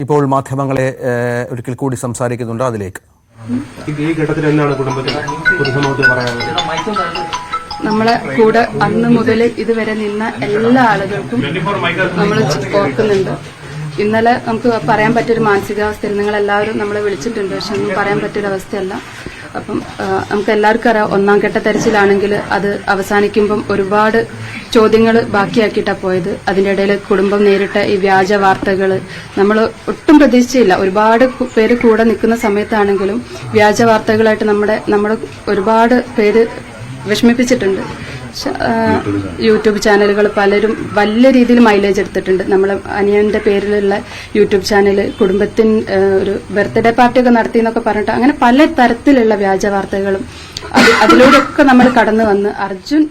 ഇപ്പോൾ മാധ്യമങ്ങളെ ഒരിക്കൽ കൂടി സംസാരിക്കുന്നുണ്ട്. അതിലേക്ക് ഈ ഘട്ടത്തിൽ എന്താണ് കുടുംബത്തിന് പൊതുസമൂഹത്തിൽ പറയാനുള്ളത്? നമ്മളെ കൂടെ അന്ന് മുതൽ ഇതുവരെ നിന്ന എല്ലാ ആളുകൾക്കും നമ്മൾ ഓർക്കുന്നുണ്ട്. ഇന്നലെ നമുക്ക് പറയാൻ പറ്റിയൊരു മാനസികാവസ്ഥയിൽ നിങ്ങളെല്ലാവരും നമ്മളെ വിളിച്ചിട്ടുണ്ട്, പക്ഷെ ഒന്നും പറയാൻ പറ്റിയൊരവസ്ഥയല്ല. അപ്പം നമുക്ക് എല്ലാവർക്കും അറിയാം, ഒന്നാം ഘട്ട തെരച്ചിലാണെങ്കിൽ അത് അവസാനിക്കുമ്പം ഒരുപാട് ചോദ്യങ്ങൾ ബാക്കിയാക്കിയിട്ടാണ് പോയത്. അതിന്റെ ഇടയിൽ കുടുംബം നേരിട്ട ഈ വ്യാജ വാർത്തകൾ നമ്മൾ ഒട്ടും പ്രതീക്ഷിച്ചില്ല. ഒരുപാട് പേര് കൂടെ നിൽക്കുന്ന സമയത്താണെങ്കിലും വ്യാജ വാർത്തകളായിട്ട് നമ്മുടെ ഒരുപാട് പേര് വിഷമിപ്പിച്ചിട്ടുണ്ട്. യൂട്യൂബ് ചാനലുകൾ പലരും വലിയ രീതിയിൽ മൈലേജ് എടുത്തിട്ടുണ്ട്. നമ്മളെ അനിയന്റെ പേരിലുള്ള യൂട്യൂബ് ചാനൽ കുടുംബത്തിന് ഒരു ബർത്ത്ഡേ പാർട്ടിയൊക്കെ നടത്തി എന്നൊക്കെ പറഞ്ഞിട്ട് അങ്ങനെ പല തരത്തിലുള്ള വ്യാജ വാർത്തകളും അതിലൂടെയൊക്കെ നമ്മൾ കടന്നു വന്ന് അർജുൻ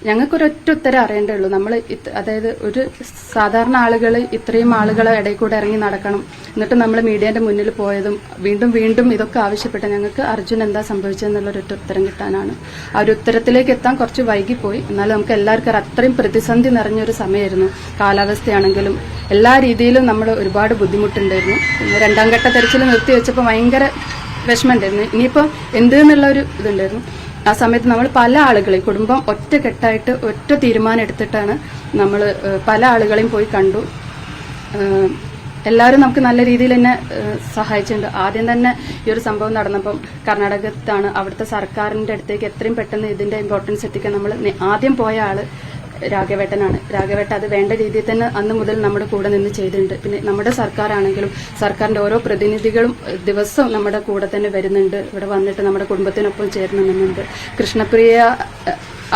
ഞങ്ങൾക്കൊരൊറ്റ ഉത്തരം അറിയേണ്ടേ നമ്മൾ അതായത് ഒരു സാധാരണ ആളുകൾ ഇത്രയും ആളുകളെ ഇടയിൽ കൂടെ ഇറങ്ങി നടക്കണം, എന്നിട്ട് നമ്മൾ മീഡിയന്റെ മുന്നിൽ പോയതും വീണ്ടും വീണ്ടും ഇതൊക്കെ ആവശ്യപ്പെട്ട ഞങ്ങൾക്ക് അർജുൻ എന്താ സംഭവിച്ചതെന്നുള്ളൊരൊറ്റ ഉത്തരം കിട്ടാനാണ്. ആ ഒരു ഉത്തരത്തിലേക്ക് എത്താൻ കുറച്ച് വൈകിപ്പോയി. എന്നാലും നമുക്ക് എല്ലാവർക്കും അത്രയും പ്രതിസന്ധി നിറഞ്ഞൊരു സമയമായിരുന്നു. കാലാവസ്ഥയാണെങ്കിലും എല്ലാ രീതിയിലും നമ്മൾ ഒരുപാട് ബുദ്ധിമുട്ടുണ്ടായിരുന്നു. പിന്നെ രണ്ടാം ഘട്ട തെരച്ചിൽ നിർത്തിവെച്ചപ്പോൾ ഭയങ്കര വിഷമമുണ്ടായിരുന്നു. ഇനിയിപ്പോൾ എന്തെന്നുള്ള ഒരു ഇതുണ്ടായിരുന്നു. ആ സമയത്ത് നമ്മൾ പല ആളുകളെയും കുടുംബം ഒറ്റക്കെട്ടായിട്ട് ഒറ്റ തീരുമാനം എടുത്തിട്ടാണ് നമ്മൾ പല ആളുകളെയും പോയി കണ്ടു. എല്ലാവരും നമുക്ക് നല്ല രീതിയിൽ തന്നെ സഹായിച്ചിട്ടുണ്ട്. ആദ്യം തന്നെ ഈ ഒരു സംഭവം നടന്നപ്പം കർണാടകത്താണ്, അവിടുത്തെ സർക്കാരിന്റെ അടുത്തേക്ക് എത്രയും പെട്ടെന്ന് ഇതിന്റെ ഇമ്പോർട്ടൻസ് എത്തിക്കാൻ നമ്മൾ ആദ്യം പോയ ആള് രാഘവേട്ടനാണ്. രാഘവേട്ട അത് വേണ്ട രീതിയിൽ തന്നെ അന്ന് മുതൽ നമ്മുടെ കൂടെ നിന്ന് ചെയ്തിട്ടുണ്ട്. പിന്നെ നമ്മുടെ സർക്കാരാണെങ്കിലും സർക്കാരിന്റെ ഓരോ പ്രതിനിധികളും ദിവസവും നമ്മുടെ കൂടെ തന്നെ വരുന്നുണ്ട്. ഇവിടെ വന്നിട്ട് നമ്മുടെ കുടുംബത്തിനൊപ്പം ചേർന്ന് നിന്നുണ്ട്. കൃഷ്ണപ്രിയ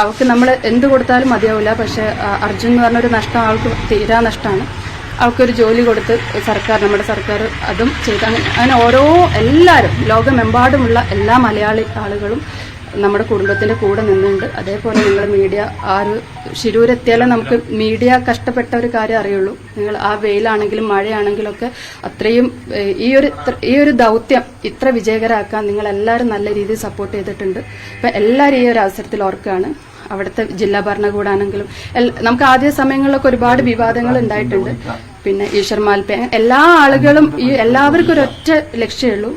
അവൾക്ക് നമ്മൾ എന്ത് കൊടുത്താലും മതിയാവില്ല, പക്ഷെ അർജുൻ എന്ന് പറഞ്ഞൊരു നഷ്ടം അവൾക്ക് തീരാ നഷ്ടമാണ്. അവൾക്കൊരു ജോലി കൊടുത്ത് നമ്മുടെ സർക്കാർ അതും ചെയ്ത് അങ്ങനെ എല്ലാവരും ലോകമെമ്പാടുമുള്ള എല്ലാ മലയാളി ആളുകളും നമ്മുടെ കുടുംബത്തിന്റെ കൂടെ നിന്നുണ്ട്. അതേപോലെ നിങ്ങൾ മീഡിയ ശിരൂരെത്തിയാലും നമുക്ക് മീഡിയ കഷ്ടപ്പെട്ട ഒരു കാര്യം അറിയുള്ളൂ. നിങ്ങൾ ആ വെയിലാണെങ്കിലും മഴയാണെങ്കിലും ഒക്കെ അത്രയും ഈ ഒരു ദൗത്യം ഇത്ര വിജയകരമാക്കാൻ നിങ്ങൾ എല്ലാവരും നല്ല രീതിയിൽ സപ്പോർട്ട് ചെയ്തിട്ടുണ്ട്. അപ്പൊ എല്ലാവരും ഈ ഒരു അവസരത്തിൽ ഓർക്കുകയാണ്. അവിടുത്തെ ജില്ലാ ഭരണകൂടാണെങ്കിലും നമുക്ക് ആദ്യ സമയങ്ങളിലൊക്കെ ഒരുപാട് വിവാദങ്ങൾ ഉണ്ടായിട്ടുണ്ട്. പിന്നെ ഈശ്വർ മാൽപ്പെ എല്ലാ ആളുകളും എല്ലാവർക്കും ഒരൊറ്റ ലക്ഷ്യമേ ഉള്ളൂ,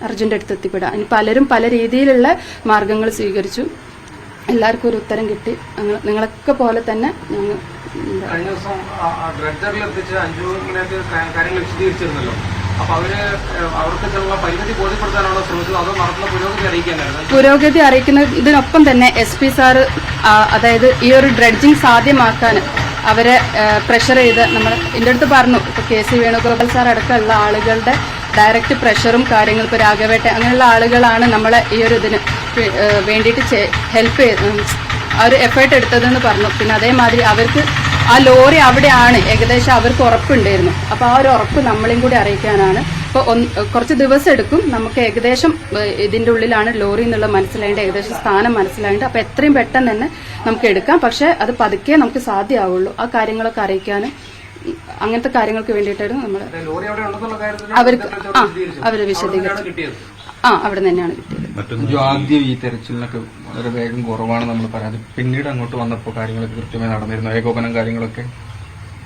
അർജുന്റെ അടുത്ത് എത്തിപ്പെടാം. ഇനി പലരും പല രീതിയിലുള്ള മാർഗങ്ങൾ സ്വീകരിച്ചു. എല്ലാവർക്കും ഒരു ഉത്തരം കിട്ടി. നിങ്ങളൊക്കെ പോലെ തന്നെ ഞങ്ങൾ കഴിഞ്ഞ ദിവസം ഡ്രഡ്ജറിലെത്തിച്ച് അഞ്ജുവിനൊക്കെ കാര്യങ്ങൾ വിശദീകരിച്ചിരുന്നല്ലോ. അപ്പൊ അവർക്ക് പരിമിതി ബോധ്യപ്പെടുത്താനാണോ ശ്രമിച്ചത്, അതോ നടത്തുന്ന പുരോഗതി അറിയിക്കാനായിരുന്നു? പുരോഗതി അറിയിക്കുന്നതിനൊപ്പം തന്നെ SP സാറ് അതായത് ഈ ഒരു ഡ്രഡ്ജിങ് സാധ്യമാക്കാൻ അവരെ പ്രഷർ ചെയ്ത് എന്റെ അടുത്ത് പറഞ്ഞു. ഇപ്പൊ KC വേണുഗോപാൽ സാർ അടക്കമുള്ള ആളുകളുടെ ഡയറക്റ്റ് പ്രഷറും കാര്യങ്ങളും ഇപ്പൊ രാഘവേട്ട അങ്ങനെയുള്ള ആളുകളാണ് നമ്മളെ ഈ ഒരു ഇതിന് വേണ്ടിയിട്ട് ഹെൽപ്പ് ആ ഒരു എഫേർട്ട് എടുത്തതെന്ന് പറഞ്ഞു. പിന്നെ അതേമാതിരി അവർക്ക് ആ ലോറി അവിടെയാണ് ഏകദേശം അവർക്ക് ഉറപ്പുണ്ടായിരുന്നു. അപ്പൊ ആ ഒരു ഉറപ്പ് നമ്മളെയും കൂടി അറിയിക്കാനാണ്. ഇപ്പൊ കുറച്ച് ദിവസം എടുക്കും. നമുക്ക് ഏകദേശം ഇതിന്റെ ഉള്ളിലാണ് ലോറി എന്നുള്ള മനസ്സിലായിട്ട് ഏകദേശം സ്ഥാനം മനസ്സിലായിട്ട് അപ്പൊ എത്രയും പെട്ടെന്ന് തന്നെ നമുക്ക് എടുക്കാം. പക്ഷെ അത് പതുക്കെ നമുക്ക് സാധ്യമാവുള്ളൂ. ആ കാര്യങ്ങളൊക്കെ അറിയിക്കാനും അങ്ങനത്തെ കാര്യങ്ങൾക്ക് വേണ്ടിയിട്ടായിരുന്നു നമ്മൾ അവര് വിശദീകരിച്ചു. അവിടെ തന്നെയാണ് കിട്ടിയത്. ആദ്യം ഈ തെരച്ചിലിനൊക്കെ വളരെ വേഗം കുറവാണ് നമ്മൾ പരാതി. പിന്നീട് അങ്ങോട്ട് വന്നപ്പോൾ കാര്യങ്ങളൊക്കെ കൃത്യമായി നടന്നിരുന്നു, ഏകോപനം കാര്യങ്ങളൊക്കെ?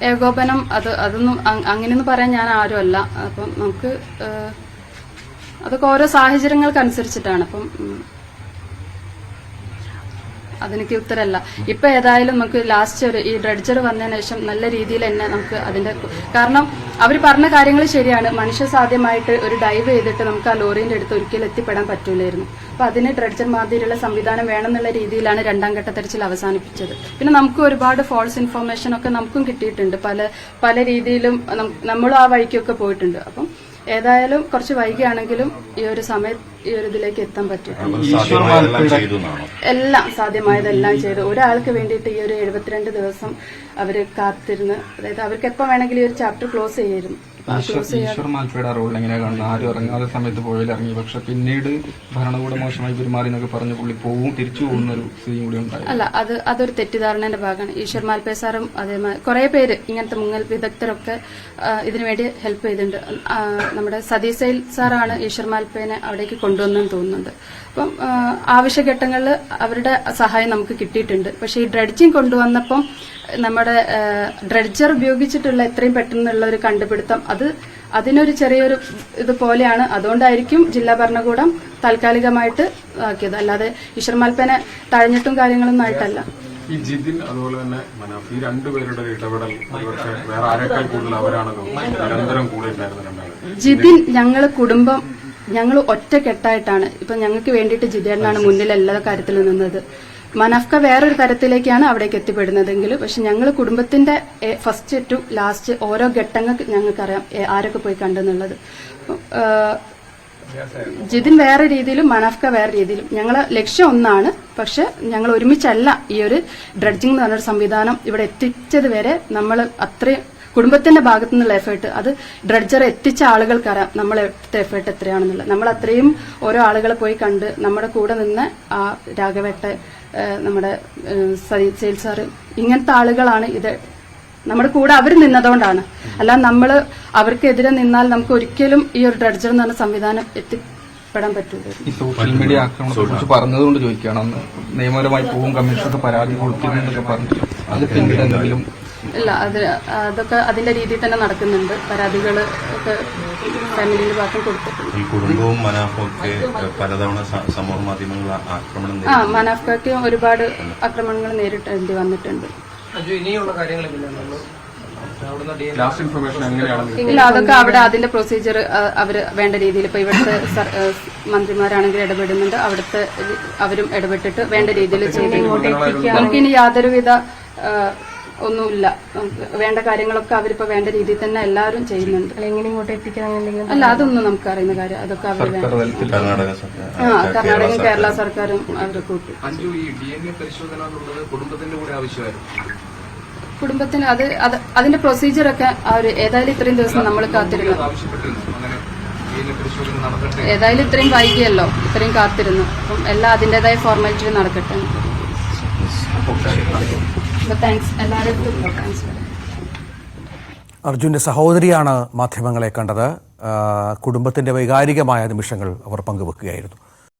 ഏകോപനം അതൊന്നും അങ്ങനെയൊന്നും പറയാൻ ഞാൻ ആരുമല്ല. അപ്പം നമുക്ക് അതൊക്കെ ഓരോ സാഹചര്യങ്ങൾക്കനുസരിച്ചിട്ടാണ്. അപ്പം അതെനിക്ക് ഉത്തരമല്ല. ഇപ്പൊ ഏതായാലും നമുക്ക് ലാസ്റ്റ് ഈ ഡ്രഡ്ജർ വന്നതിന് ശേഷം നല്ല രീതിയിൽ തന്നെ നമുക്ക് അതിന്റെ കാരണം അവർ പറഞ്ഞ കാര്യങ്ങൾ ശരിയാണ്. മനുഷ്യസാധ്യമായിട്ട് ഒരു ഡൈവ് ചെയ്തിട്ട് നമുക്ക് ആ ലോറിന്റെ അടുത്ത് ഒരിക്കലും എത്തിപ്പെടാൻ പറ്റൂലായിരുന്നു. അപ്പൊ അതിന് ഡ്രഡ്ജർ മാതിരിയുള്ള സംവിധാനം വേണമെന്നുള്ള രീതിയിലാണ് രണ്ടാം ഘട്ട തെരച്ചിൽ അവസാനിപ്പിച്ചത്. പിന്നെ നമുക്ക് ഒരുപാട് ഫോൾസ് ഇൻഫർമേഷൻ ഒക്കെ നമുക്കും കിട്ടിയിട്ടുണ്ട്. പല രീതിയിലും നമ്മളും ആ വഴിക്കൊക്കെ പോയിട്ടുണ്ട്. അപ്പം ഏതായാലും കുറച്ച് വൈകിയാണെങ്കിലും ഈ ഒരു സമയത്ത് ഈ ഒരു ഇതിലേക്ക് എത്താൻ പറ്റും. എല്ലാം സാധ്യമായതെല്ലാം ചെയ്തു. ഒരാൾക്ക് വേണ്ടിയിട്ട് ഈ ഒരു 72 ദിവസം അവര് കാത്തിരുന്ന്, അതായത് അവർക്ക് എപ്പോൾ വേണമെങ്കിലും ഈ ഒരു ചാപ്റ്റർ ക്ലോസ് ചെയ്യായിരുന്നു. ഈശ്വർ മാൽപ്പയുടെ റോൾ എങ്ങനെയാ കാണുന്നത്? ആരും ഇറങ്ങാതെ സമയത്ത് പുഴയിൽ ഇറങ്ങി, പക്ഷെ പിന്നീട് ഭരണകൂടം മോശമായി പെരുമാറി എന്നൊക്കെ പറഞ്ഞ് പുള്ളി തിരിച്ചു പോകുന്ന ഒരു സ്ഥിതി കൂടി ഉണ്ടായി. അല്ല, അതൊരു തെറ്റിദ്ധാരണയുടെ ഭാഗമാണ്. ഈശ്വർ മാൽപ്പെ സാറും അതേമാതിരി കുറെ പേര് ഇങ്ങനത്തെ മുങ്ങൽ വിദഗ്ധരൊക്കെ ഇതിനുവേണ്ടി ഹെൽപ്പ് ചെയ്തിട്ടുണ്ട്. നമ്മുടെ സതീശ് സാറാണ് ഈശ്വർ മാൽപ്പേനെ അവിടേക്ക് കൊണ്ടുപോകുന്നത്. കൊണ്ടുവന്നെന്ന് തോന്നുന്നുണ്ട്. അപ്പം ആവശ്യഘട്ടങ്ങളിൽ അവരുടെ സഹായം നമുക്ക് കിട്ടിയിട്ടുണ്ട്. പക്ഷേ ഈ ഡ്രഡ്ജിങ് കൊണ്ടുവന്നപ്പം നമ്മുടെ ഡ്രഡ്ജർ ഉപയോഗിച്ചിട്ടുള്ള എത്രയും പെട്ടെന്നുള്ള ഒരു കണ്ടുപിടുത്തം അതിനൊരു ചെറിയൊരു ഇതുപോലെയാണ്. അതുകൊണ്ടായിരിക്കും ജില്ലാ ഭരണകൂടം താൽക്കാലികമായിട്ട് ആക്കിയത്. അല്ലാതെ ഈശ്വർ മാൽപ്പനെ തഴഞ്ഞിട്ടും കാര്യങ്ങളൊന്നും ആയിട്ടല്ല. ഈ ജിതിൻ അതുപോലെ തന്നെ മനാഫ് ഈ രണ്ടുപേരുടെ ഇടപെടൽ ഒരുപക്ഷെ വേറെ ആരെക്കാൾ കൂടുതൽ അവരാണ് നിരന്തരം കൂടെ ഉണ്ടായിരുന്നത്. ജിതിൻ ഞങ്ങൾ ഒറ്റക്കെട്ടായിട്ടാണ് ഇപ്പൊ ഞങ്ങൾക്ക് വേണ്ടിയിട്ട് ജിതേട്ടനാണ് മുന്നിൽ എല്ലാ കാര്യത്തിലും നിന്നത്. മനാഫ്ക വേറൊരു തരത്തിലേക്കാണ് അവിടേക്ക് എത്തിപ്പെടുന്നതെങ്കിൽ പക്ഷെ ഞങ്ങൾ കുടുംബത്തിന്റെ ഫസ്റ്റ് ടു ലാസ്റ്റ് ഓരോ ഘട്ടങ്ങൾക്ക് ഞങ്ങൾക്കറിയാം ആരൊക്കെ പോയി കണ്ടെന്നുള്ളത്. ജിതിൻ വേറെ രീതിയിലും മനാഫ്ക വേറെ രീതിയിലും ഞങ്ങളെ ലക്ഷ്യം ഒന്നാണ്. പക്ഷെ ഞങ്ങൾ ഒരുമിച്ചല്ല ഈ ഒരു ഡ്രഡ്ജിംഗ് എന്ന് പറഞ്ഞൊരു സംവിധാനം ഇവിടെ എത്തിച്ചത് വരെ നമ്മൾ അത്രയും കുടുംബത്തിന്റെ ഭാഗത്തു നിന്നുള്ള എഫേർട്ട് അത് ഡ്രഡ്ജർ എത്തിച്ച ആളുകൾക്കറിയാം നമ്മൾ എടുത്ത എഫേർട്ട് എത്രയാണെന്നുള്ളത്. നമ്മൾ അത്രയും ഓരോ ആളുകളെ പോയി കണ്ട് നമ്മുടെ കൂടെ നിന്ന് ആ രാഘവേട്ട നമ്മുടെ സതീശ് സാറ് ഇങ്ങനത്തെ ആളുകളാണ് ഇത് നമ്മുടെ കൂടെ അവർ നിന്നതുകൊണ്ടാണ്. അല്ലാതെ നമ്മൾ അവർക്കെതിരെ നിന്നാൽ നമുക്ക് ഒരിക്കലും ഈ ഒരു ഡ്രഡ്ജർ എന്ന് പറഞ്ഞ സംവിധാനം എത്തിപ്പെടാൻ പറ്റില്ല. ഈ സോഷ്യൽ മീഡിയ ആക്രമണത്തെ കുറിച്ച് പറഞ്ഞതുകൊണ്ട് ചോദിക്കുകയാണ്. അന്ന് നിയമപരമായി പോകും കമ്മീഷനൊക്കെ പരാതി കൊടുത്തിരുന്നൊക്കെ പറഞ്ഞു. അത് പിന്നീട് എന്തെങ്കിലും ഇല്ല, അതൊക്കെ അതിന്റെ രീതിയിൽ തന്നെ നടക്കുന്നുണ്ട്. പരാതികൾ ഒക്കെ ഫാമിലിന്റെ ഭാഗം കൊടുത്തിട്ടുണ്ട്. ഈ കുടുംബവും മനാഫും ഒക്കെ പലതവണ സമൂഹ മാധ്യമങ്ങളിൽ ആക്രമണം മനാഫ്കയ്ക്ക് ഒരുപാട് ആക്രമണങ്ങൾ നേരിട്ടേണ്ടി വന്നിട്ടുണ്ട്. ഇനിയുള്ള കാര്യങ്ങൾ ലാസ്റ്റ് ഇൻഫർമേഷൻ എങ്ങനെയാണ്? ഇല്ല, അതൊക്കെ അവിടെ അതിന്റെ പ്രൊസീജിയർ അവർ വേണ്ട രീതിയിൽ ഇപ്പൊ ഇവിടുത്തെ മന്ത്രിമാരാണെങ്കിൽ ഇടപെടുന്നുണ്ട്. അവിടുത്തെ അവരും ഇടപെട്ടിട്ട് വേണ്ട രീതിയിൽ ചെയ്തു. നമുക്കിനി യാതൊരുവിധ ഒന്നുമില്ല. വേണ്ട കാര്യങ്ങളൊക്കെ അവരിപ്പോ വേണ്ട രീതിയിൽ തന്നെ എല്ലാവരും ചെയ്യുന്നുണ്ട്. എങ്ങനെ ഇങ്ങോട്ട് എത്തിക്കണം അല്ല, അതൊന്നും നമുക്ക് അറിയുന്ന കാര്യം. അതൊക്കെ അവർ കർണാടക കേരള സർക്കാരും അവർ കൂട്ടി. ഈ DNA പരിശോധന എന്നുള്ളത് കുടുംബത്തിന്റെ കൂടെ ആവശ്യമായിരുന്നു. കുടുംബത്തിന് അതിന്റെ പ്രൊസീജിയർ ഒക്കെ അവർ ഏതായാലും ഇത്രയും ദിവസം നമ്മൾ കാത്തിരുന്നു. ഏതായാലും ഇത്രയും വൈകിയല്ലോ, ഇത്രയും കാത്തിരുന്നു. അപ്പം എല്ലാം അതിന്റേതായ ഫോർമാലിറ്റി നടക്കട്ടെ. താങ്ക്സ് എല്ലാവരും. അർജുന്റെ സഹോദരിയാണ് മാധ്യമങ്ങളെ കണ്ടത്. കുടുംബത്തിന്റെ വൈകാരികമായ നിമിഷങ്ങൾ അവർ പങ്കുവെക്കുകയായിരുന്നു.